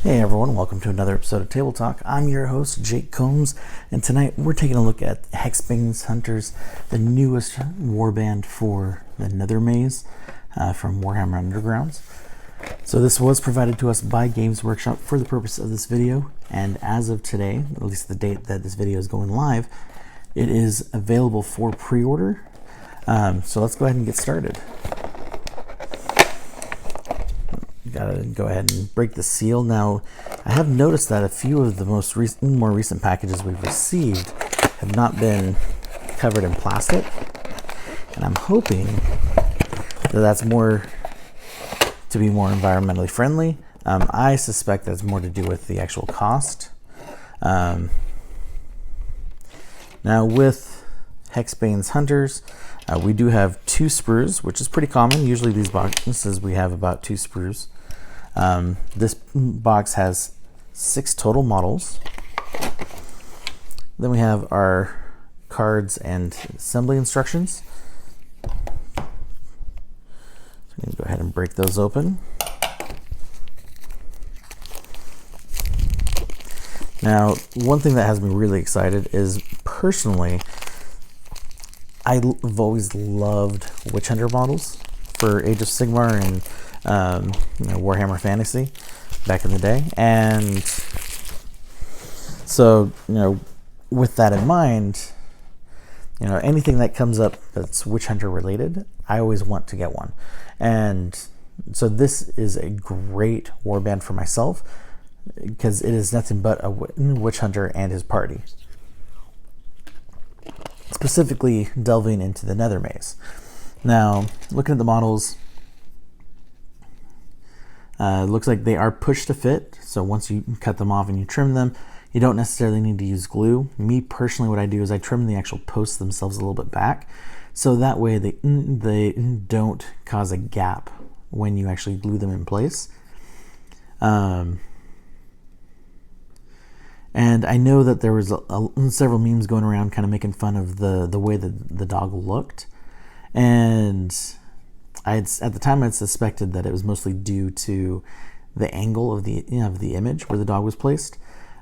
Hey everyone, welcome to another episode of Table Talk. I'm your host, Jake Combs, and tonight we're taking a look at Hexbane's Hunters, the newest warband for the Nethermaze from Warhammer Underworlds. So this was provided to us by Games Workshop for the purpose of this video, and as of today, at least the date that this video is going live, it is available for pre-order. So let's go ahead and get started. Gotta go ahead and break the seal. Now, I have noticed that a few of the more recent packages we've received have not been covered in plastic, and I'm hoping that that's more to be more environmentally friendly. I suspect that's more to do with the actual cost. Now, with Hexbane's Hunters, we do have 2 sprues, which is pretty common. Usually these boxes we have about 2 sprues. This box has 6 total models. Then we have our cards and assembly instructions. So I'm going to go ahead and break those open. Now, one thing that has me really excited is, personally, I've always loved Witch Hunter models for Age of Sigmar and Warhammer Fantasy back in the day, and so with that in mind, anything that comes up that's Witch Hunter related, I always want to get one. And so this is a great warband for myself because it is nothing but a Witch Hunter and his party, specifically delving into the Nethermaze. Now, looking at the models, looks like they are push to fit, so once you cut them off and you trim them, you don't necessarily need to use glue. Me personally, what I do is I trim the actual posts themselves a little bit back, so that way they don't cause a gap when you actually glue them in place. And I know that there was several memes going around kind of making fun of the way that the dog looked, and at the time I suspected that it was mostly due to the angle of the image where the dog was placed.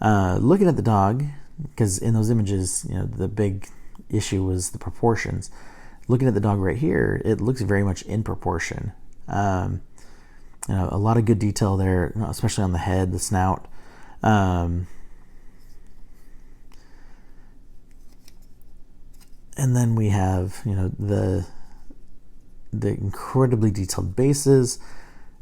Looking at the dog, because in those images, the big issue was the proportions. Looking at the dog right here, it looks very much in proportion. A lot of good detail there, especially on the head, the snout. And then we have the incredibly detailed bases,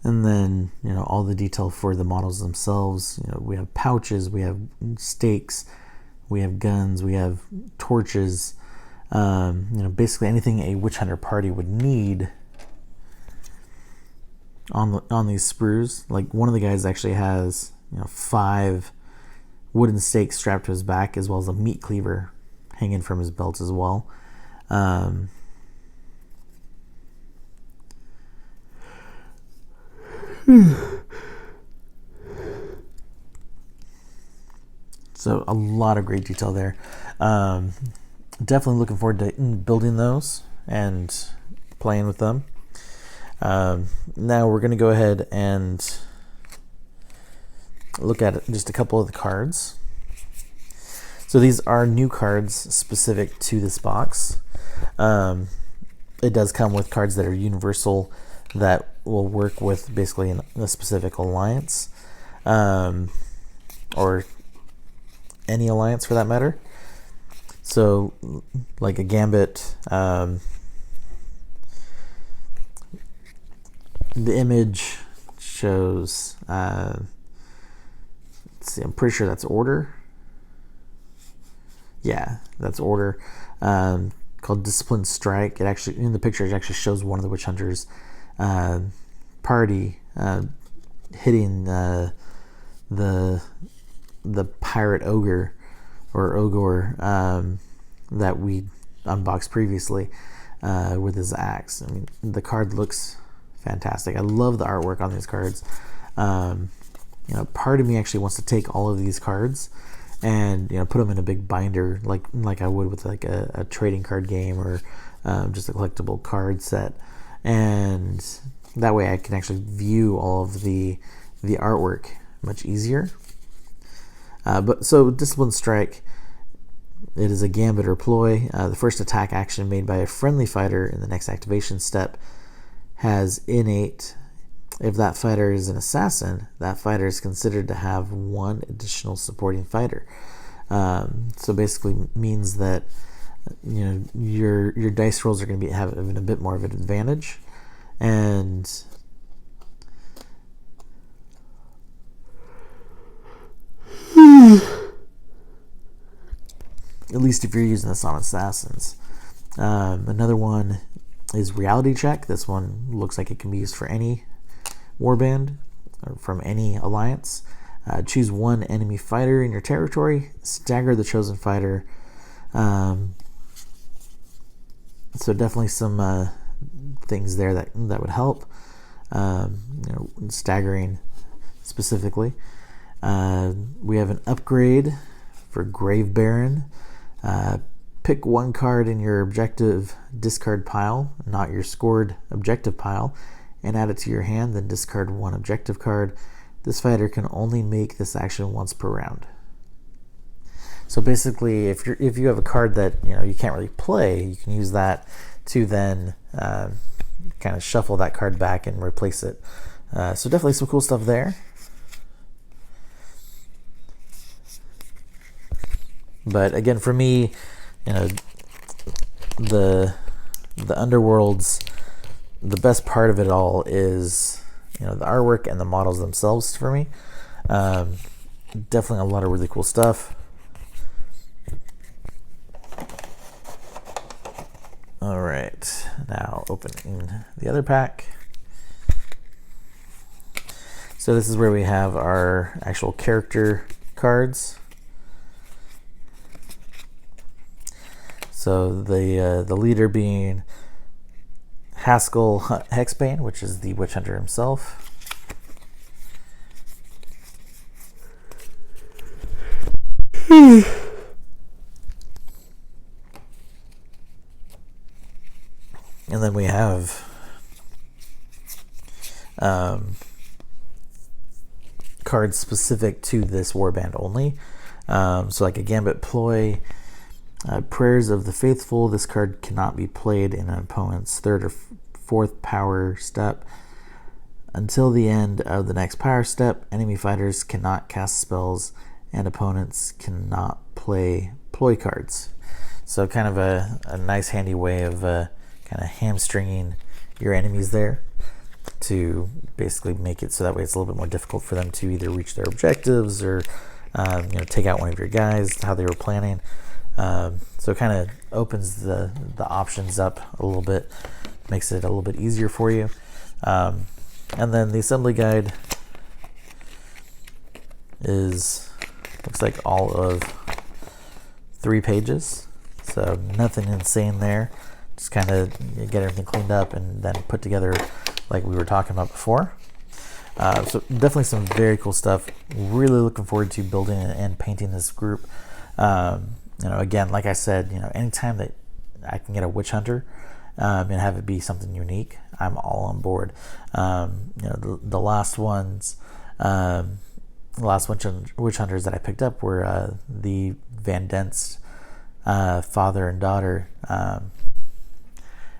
and then all the detail for the models themselves. We have pouches, we have stakes, we have guns, we have torches, basically anything a Witch Hunter party would need on these sprues. Like, one of the guys actually has 5 wooden stakes strapped to his back, as well as a meat cleaver hanging from his belt as well. So a lot of great detail there. Definitely looking forward to building those and playing with them. Now we're going to go ahead and look at just a couple of the cards. So these are new cards specific to this box. It does come with cards that are universal, that will work with basically a specific alliance, or any alliance for that matter. So, like a Gambit, the image shows, let's see, I'm pretty sure that's Order. Yeah, that's Order, called Disciplined Strike. It actually, in the picture, it actually shows one of the Witch Hunters party hitting the pirate ogre or ogre that we unboxed previously with his axe. I mean, the card looks fantastic. I love the artwork on these cards. Part of me actually wants to take all of these cards and put them in a big binder, like I would with like a trading card game or just a collectible card set, and that way I can actually view all of the artwork much easier. But so Discipline Strike, it is a gambit or ploy. The first attack action made by a friendly fighter in the next activation step has innate. If that fighter is an assassin, that fighter is considered to have one additional supporting fighter. So basically means that your dice rolls are going to be having a bit more of an advantage, and at least if you're using this on assassins. Another one is Reality Check. This one looks like it can be used for any warband or from any alliance. Choose one enemy fighter in your territory, stagger the chosen fighter. So definitely some things there that would help. Staggering specifically. We have an upgrade for Grave Baron. Pick one card in your objective discard pile, not your scored objective pile, and add it to your hand, then discard one objective card. This fighter can only make this action once per round. So basically, if you have a card that you can't really play, you can use that to then kind of shuffle that card back and replace it. So definitely some cool stuff there. But again, for me, the Underworlds, the best part of it all is the artwork and the models themselves for me. Definitely a lot of really cool stuff. All right, now opening the other pack. So this is where we have our actual character cards. So the leader being Haskell Hexbane, which is the witch hunter himself. And then we have cards specific to this warband only. So like a Gambit Ploy, Prayers of the Faithful. This card cannot be played in an opponent's third or fourth power step. Until the end of the next power step, enemy fighters cannot cast spells and opponents cannot play ploy cards. So kind of a nice handy way of kind of hamstringing your enemies there to basically make it so that way it's a little bit more difficult for them to either reach their objectives or take out one of your guys how they were planning. So it kind of opens the options up a little bit, makes it a little bit easier for you. And then the assembly guide looks like all of 3 pages, so nothing insane there. Just kind of get everything cleaned up and then put together like we were talking about before. So definitely some very cool stuff. Really looking forward to building and painting this group. Again, like I said, anytime that I can get a witch hunter and have it be something unique, I'm all on board. The last ones, witch hunters that I picked up were the Van Dent's father and daughter.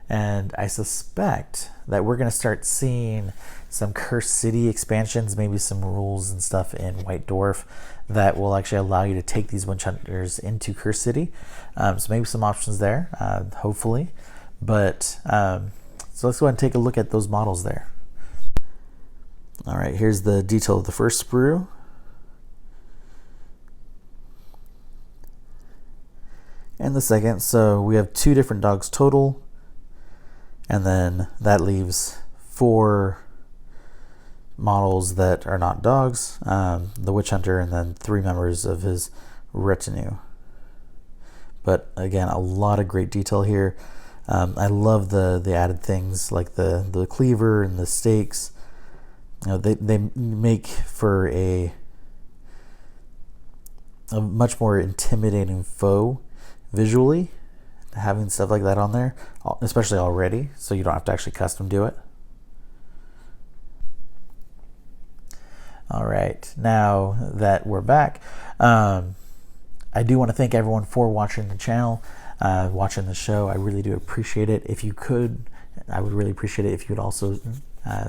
And I suspect that we're going to start seeing some Cursed City expansions, maybe some rules and stuff in White Dwarf that will actually allow you to take these witch hunters into Cursed City. So maybe some options there, hopefully. But so let's go ahead and take a look at those models there. All right, here's the detail of the first sprue. And the second. So we have 2 different dogs total. And then that leaves 4 models that are not dogs, the witch hunter, and then 3 members of his retinue. But again, a lot of great detail here. I love the added things like the cleaver and the stakes. They make for a much more intimidating foe visually, having stuff like that on there, especially already, so you don't have to actually custom do it. All right, now that we're back, I do want to thank everyone for watching the channel, watching the show. I really do appreciate it. If you could, I would really appreciate it if you would also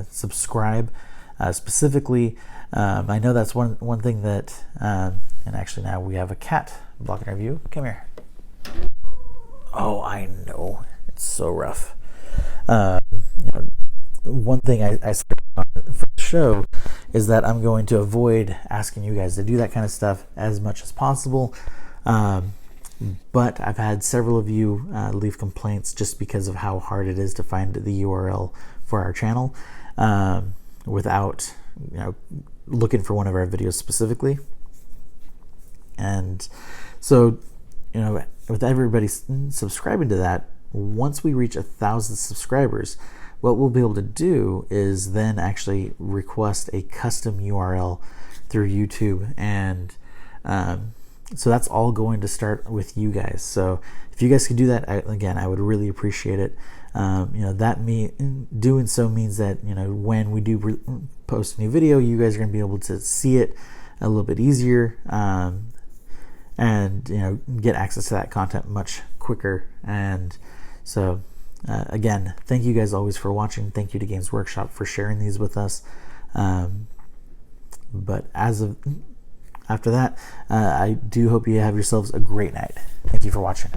subscribe. Specifically, I know that's one thing that, and actually now we have a cat blocking our view. Come here. Oh, I know, it's so rough. One thing I said for the show is that I'm going to avoid asking you guys to do that kind of stuff as much as possible. But I've had several of you leave complaints just because of how hard it is to find the URL for our channel without looking for one of our videos specifically. And so with everybody subscribing to that, once we reach 1,000 subscribers, what we'll be able to do is then actually request a custom URL through YouTube, and so that's all going to start with you guys. So if you guys could do that, again, I would really appreciate it. Doing so means that when we do post a new video, you guys are going to be able to see it a little bit easier, and get access to that content much quicker. And so again, thank you guys always for watching. Thank you to Games Workshop for sharing these with us. But after that, I do hope you have yourselves a great night. Thank you for watching.